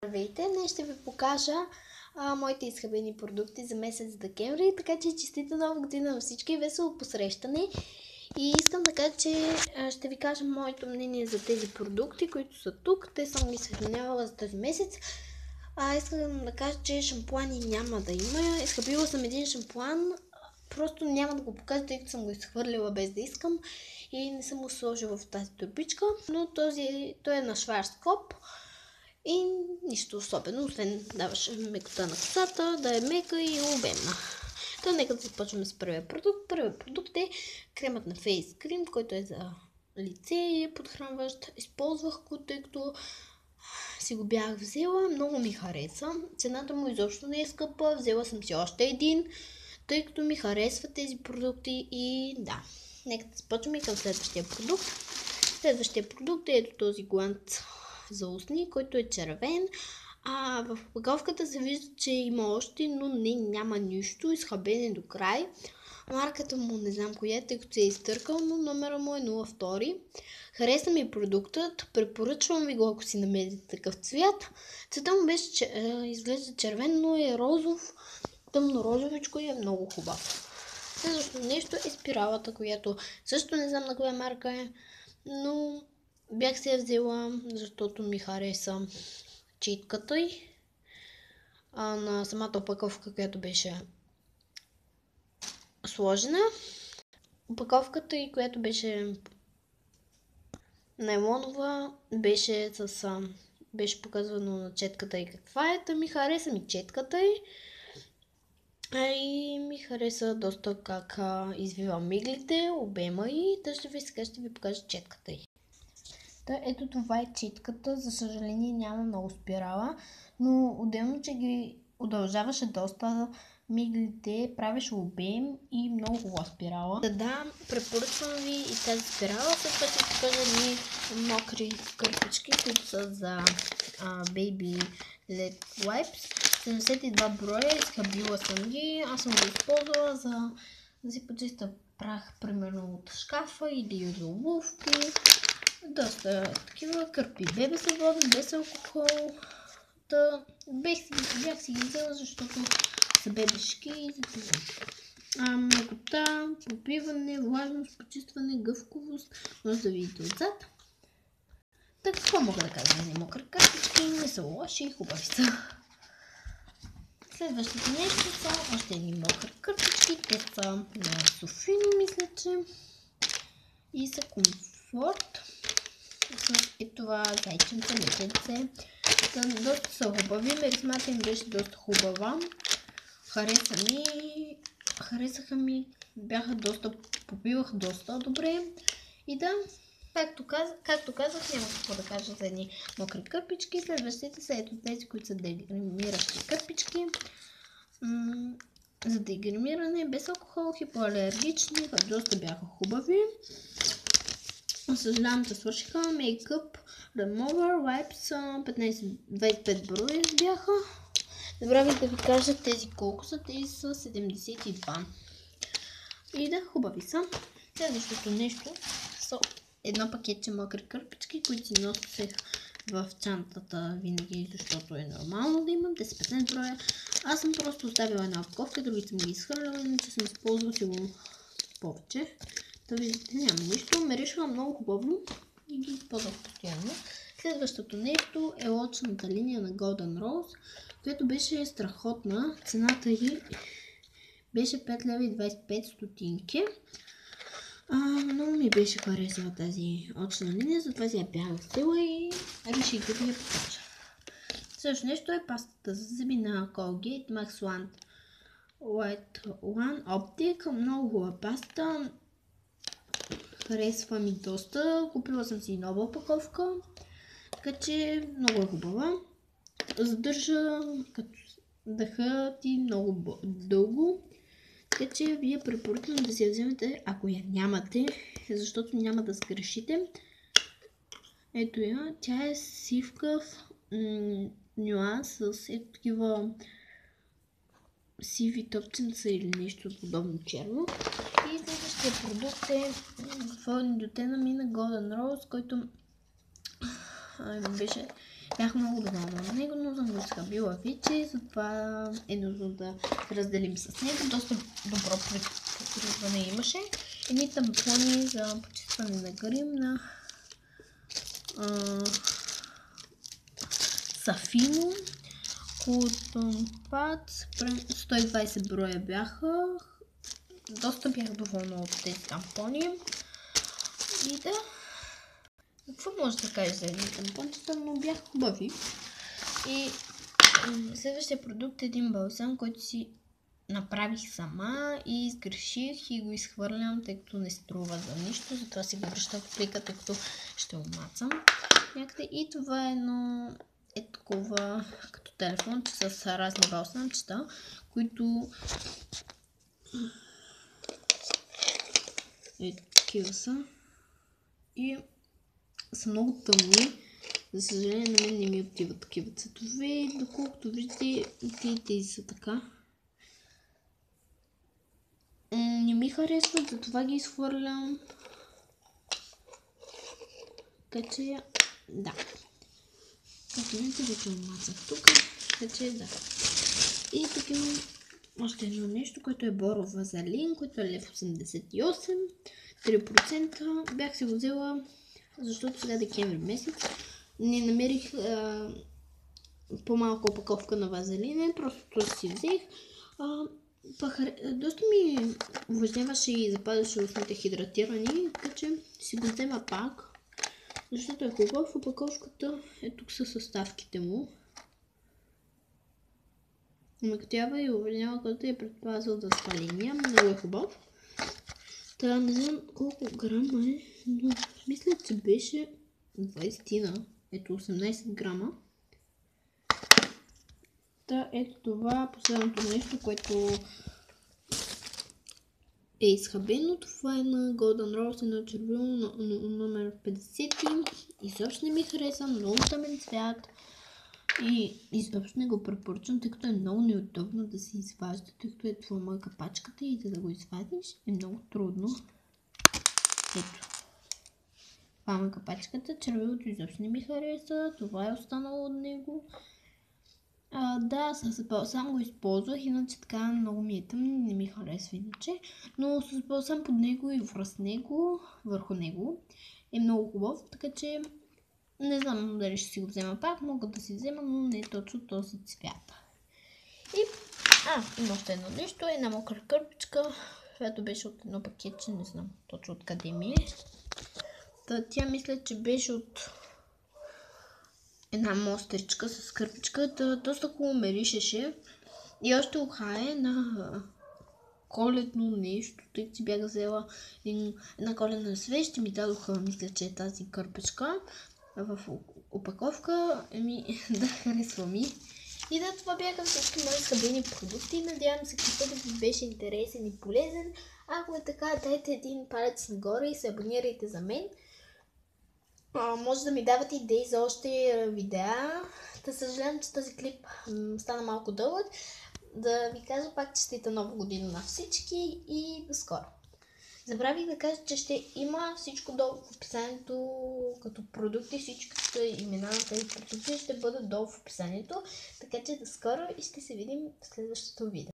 Здравейте! Днес ще ви покажа моите изхабени продукти за месец декември, така че честита нова година на всички, весело посрещане. И искам да кажа, че ще ви кажа моето мнение за тези продукти, които са тук. Те съм ги съхранявала за този месец. Искам да кажа, че шампуани няма да има. Изхабила съм един шампуан, просто няма да го покажа, тъй като съм го изхвърлила без да искам и не съм го сложила в тази турбичка. Но той е на Шварцкоп. И нищо особено, освен даваш мекота на косата, да е мека и обемна. То нека да започваме с първия продукт. Първият продукт е кремът на Face Cream, който е за лице и е подхранващ. Използвах го, тъй като си го бях взела, много ми хареса. Цената му изобщо не е скъпа, взела съм си още един, тъй като ми харесват тези продукти и да. Нека да започваме към следващия продукт. Следващия продукт е ето този глант за устни, който е червен. В опаковката се вижда, че има още, но няма нищо. Изхабен е до край. Марката му не знам коя е, тъй като се е изтъркал, но номера му е 02. Хареса ми продуктът. Препоръчвам ви го, ако си намерите такъв цвят. Цветът му беше, изглежда червен, но е розов. Тъмно розовичко и е много хубав. Следващото нещо е спиралата, която също не знам на коя марка е, но бях се я взела, защото ми хареса читката й на самата опаковка, която беше сложена. Опаковката й, която беше найлонова, беше показвано на четката й каква е. Та ми хареса ми четката й. И ми хареса доста как извива миглите, обема й. Сега ще ви покажа четката й. Ето това е читката, за съжаление няма много спирала, но отделно, че ги удължаваше доста миглите, правеше обем и много хубава спирала. Да, препоръчвам ви и тази спирала. След това ще покажа едни мокри кърпички, които са за Baby Led Wipes. 72 броя, изхабила съм ги. Аз съм го използвала за да си почиста прах, примерно от шкафа или от обувки. Доста такива кърпи бебе се водят, без алкохол. Бях си ги взела, защото са бебешки и за това. Мекота, попиване, влажност, почистване, гъвковост. Може да видите отзад. Така, какво мога да кажа за мокри кърпички? Не са лоши и хубави са. Следващото нещо са още едни мокри кърпички. Те са на Софини, мисля, че. И са комфорт. И това зайченце, летенце. Доста са хубави. Мирисмата им беше доста хубава. Харесаха ми. Попивах доста добре. И да, както казах, няма какво да кажа за едни мокри кърпички. Следващите са ето тези, които са дегримиращи кърпички. За дегримиране, без алкохол, хипоалергични, доста бяха хубави. Съжалявам, че свършиха. Makeup Remover Wipes 25 броя бяха. Забравих да ви кажа тези колко са. Тези са 72. И да, хубави са. Следващото нещо са едно пакетче мокри кърпички, които си носех в чантата винаги, защото е нормално да имам. Те са 15 броя. Аз съм просто оставила една опаковка, другите съм ги изхвърляла, иначе съм използвала сигурно повече. Да виждате, няма нищо. Миришва много хубаво и ги използвах постоянно. Следващото нещо е лочната линия на Golden Rose, която беше страхотна. Цената й беше 5,25 лева. Много ми беше харесала тази очна линия, затова си я бях взела и реших да ви я покажа. Също нещо е пастата за зъби на Colgate Max One White One Optic. Много хубава паста. Харесва ми доста. Купила съм си нова опаковка, така че много е хубава. Задържа като дъха ти много дълго. Така че вие препоръчвам да си я вземете, ако я нямате, защото няма да сгрешите. Ето я, тя е сивкав нюанс с такива сиви топченца или нещо подобно черно. И следващия продукт е фондютена ми на Golden Rose, който беше Бях много доволна от него, но съм го изхабила вече, затова е нужно да разделим с него. Доста добро приготвяне имаше. Едни тампони за почистване на грим на Safino. Cotton-Pad, 120 броя бяха. Доста бях доволна от тези тампони. И да... Какво може да кажа за едни тампончета, но бяха хубави. И следващия продукт е един балсам, който си направих сама и изгреших и го изхвърлям, тъй като не струва за нищо. Затова си го връщам в плика, тъй като ще омацам някъде. И това е едно такова като телефонче с разни балсамчета, които такива са и са много тъмни. За съжаление на мен не ми отиват такива цветове, доколкото виждате тези са така. Не ми харесват, затова ги изхвърлям. Така че да. Както видите, вече омацах тук. Така че да. И тук имам още едно нещо, което е боров вазелин, което е 1,88 лв. 3%. Бях си го взела, защото сега декември месец не намерих по-малка опаковка на вазелина, просто този си взех. Доста ми увлажняваше и запазваше устните хидратирани, така че си го взема пак, защото е хубав. Опаковката е тук със съставките му. Умъктява и увлажнява кожата и е предпазва от възпаления. Много е хубав. Та не знам колко грама е, но мисля, че беше 20, ето 18 грама. Та ето това последното нещо, което е изхабено. Това е на Golden Rose, едно червено, номер 50. Изобщо не ми хареса, много тъмен цвят. И изобщо не го препоръчвам, тъй като е много неудобно да се изважда, тъй като е твоя капачката и да го извадиш е много трудно. Ето. Това е капачката, червеното изобщо не ми хареса, това е останало от него. Да, с балсам го използвах, иначе така много ми е тъмно, не ми харесва иначе. Но с балсам под него и върху него е много хубав, така че не знам дали ще си го взема пак, мога да си взема, но не точно този цвят. И има още едно нещо, една мокра кърпичка, която беше от едно пакетче, не знам точно откъде ми е. Тя мисля, че беше от една мостричка с кърпичка, доста хубаво миришеше. И още ухае на коледно нещо, тъй че бях взела една коледна свещ и ми дадоха, мисля, че е тази кърпичка в опаковка. Да, харесва ми. И да, това бяха всички мои скъбени продукти. Надявам се, че да ви беше интересен и полезен. Ако е така, дайте един палец нагоре и се абонирайте за мен. Може да ми давате идеи за още видеа. Да съжалявам, че този клип стана малко дълъг. Да ви кажа пак честита нова година на всички и до скоро. Забравих да кажа, че ще има всичко долу в описанието, като продукти, всичките имена на тези продукти ще бъдат долу в описанието. Така че до скоро и ще се видим в следващото видео.